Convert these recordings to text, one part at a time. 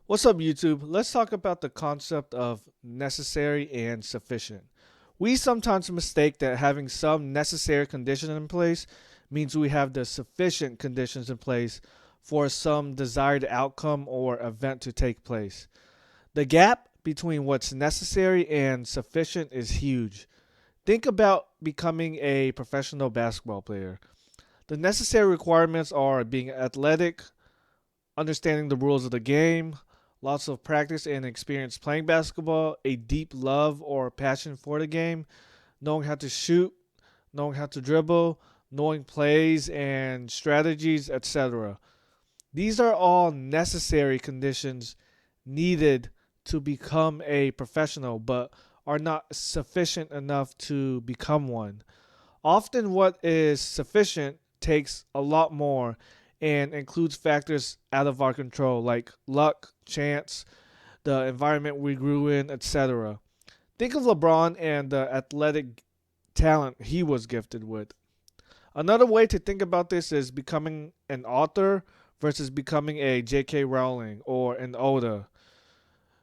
What's up, YouTube? Let's talk about the concept of necessary and sufficient. We sometimes mistake that having some necessary condition in place means we have the sufficient conditions in place for some desired outcome or event to take place. The gap between what's necessary and sufficient is huge. Think about becoming a professional basketball player. The necessary requirements are being athletic, understanding the rules of the game, lots of practice and experience playing basketball, a deep love or passion for the game, knowing how to shoot, knowing how to dribble, knowing plays and strategies, etc. These are all necessary conditions needed to become a professional, but are not sufficient enough to become one. Often, what is sufficient takes a lot more and includes factors out of our control, like luck, chance, the environment we grew in, etc. Think of LeBron and the athletic talent he was gifted with. Another way to think about this is becoming an author versus becoming a J.K. Rowling or an Oda.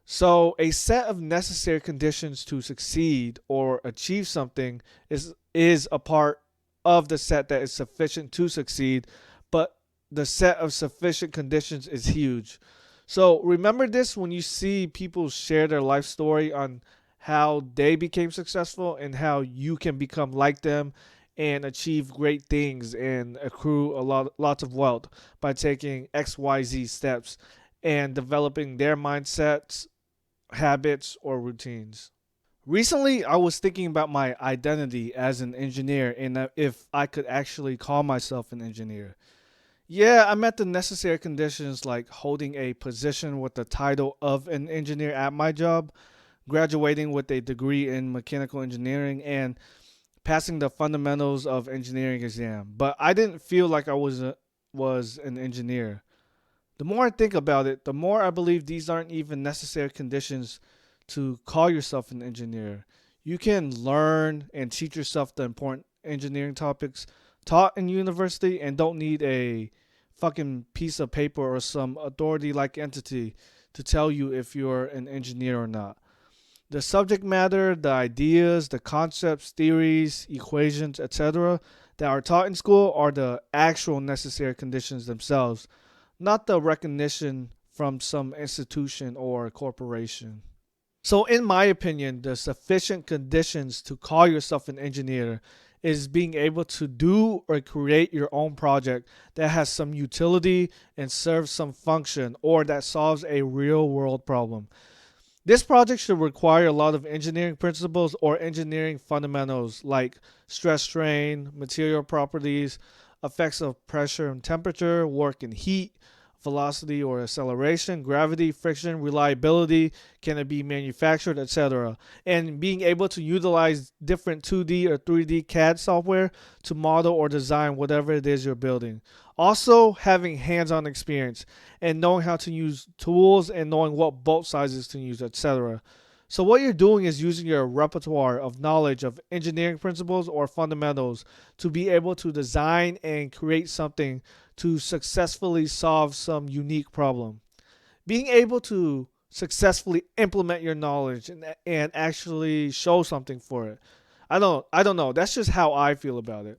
So, a set of necessary conditions to succeed or achieve something is a part of the set that is sufficient to succeed, but the set of sufficient conditions is huge. So, remember this when you see people share their life story on how they became successful and how you can become like them and achieve great things and accrue lots of wealth by taking XYZ steps and developing their mindsets, habits, or routines. Recently, I was thinking about my identity as an engineer and if I could actually call myself an engineer. Yeah, I met the necessary conditions like holding a position with the title of an engineer at my job, graduating with a degree in mechanical engineering, and passing the fundamentals of engineering exam. But I didn't feel like I was an engineer. The more I think about it, the more I believe these aren't even necessary conditions to call yourself an engineer. You can learn and teach yourself the important engineering topics taught in university and don't need a fucking piece of paper or some authority like entity to tell you if you're an engineer or not. The subject matter, the ideas, the concepts, theories, equations, etc., that are taught in school are the actual necessary conditions themselves, not the recognition from some institution or corporation. So, in my opinion, the sufficient conditions to call yourself an engineer is being able to do or create your own project that has some utility and serves some function or that solves a real world problem. This project should require a lot of engineering principles or engineering fundamentals like stress strain, material properties, effects of pressure and temperature, work and heat, velocity or acceleration, gravity, friction, reliability, can it be manufactured, etc. And being able to utilize different 2D or 3D CAD software to model or design whatever it is you're building. Also, having hands on experience and knowing how to use tools and knowing what bolt sizes to use, etc. So, what you're doing is using your repertoire of knowledge of engineering principles or fundamentals to be able to design and create something to successfully solve some unique problem. Being able to successfully implement your knowledge and actually show something for it. I don't know. That's just how I feel about it.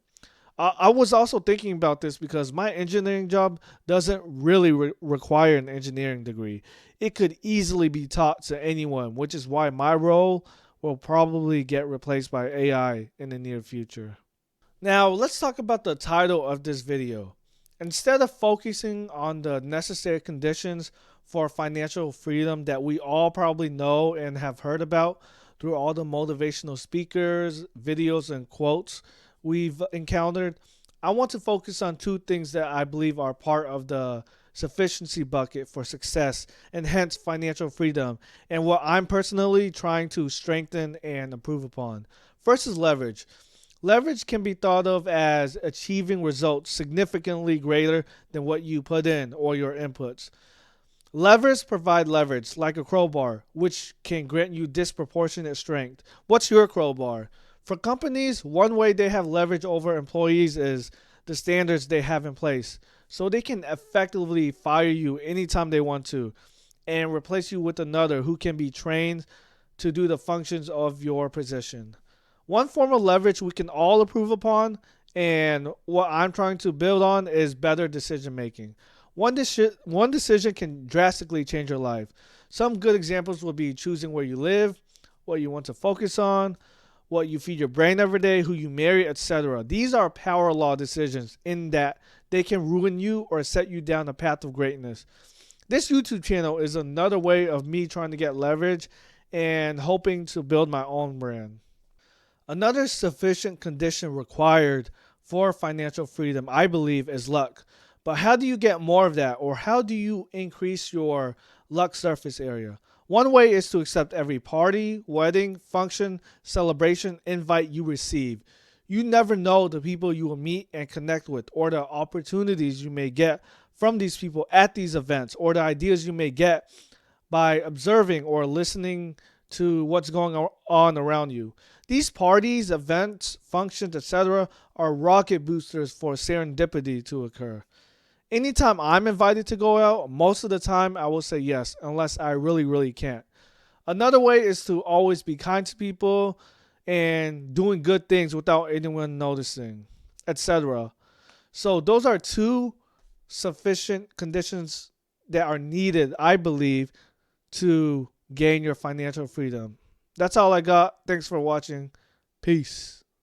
I was also thinking about this because my engineering job doesn't really require an engineering degree. It could easily be taught to anyone, which is why my role will probably get replaced by AI in the near future. Now, let's talk about the title of this video. Instead of focusing on the necessary conditions for financial freedom that we all probably know and have heard about through all the motivational speakers, videos, and quotes we've encountered, I want to focus on two things that I believe are part of the sufficiency bucket for success and hence financial freedom, and what I'm personally trying to strengthen and improve upon. First is leverage. Leverage can be thought of as achieving results significantly greater than what you put in or your inputs. Levers provide leverage, like a crowbar, which can grant you disproportionate strength. What's your crowbar? For companies, one way they have leverage over employees is the standards they have in place. So they can effectively fire you anytime they want to. and replace you with another who can be trained to do the functions of your position. One form of leverage we can all improve upon, and what I'm trying to build on, is better decision making. One decision can drastically change your life. Some good examples would be choosing where you live, what you want to focus on, what you feed your brain every day, who you marry, etc. These are power law decisions in that they can ruin you or set you down a path of greatness. This YouTube channel is another way of me trying to get leverage and hoping to build my own brand. Another sufficient condition required for financial freedom, I believe, is luck. But how do you get more of that, or how do you increase your luck surface area? One way is to accept every party, wedding, function, celebration, invite you receive. You never know the people you will meet and connect with, or the opportunities you may get from these people at these events, or the ideas you may get by observing or listening to what's going on around you. These parties, events, functions, etc., are rocket boosters for serendipity to occur. Anytime I'm invited to go out, most of the time I will say yes, unless I really, really can't. Another way is to always be kind to people and doing good things without anyone noticing, etc. So those are two sufficient conditions that are needed, I believe, to gain your financial freedom. That's all I got. Thanks for watching. Peace.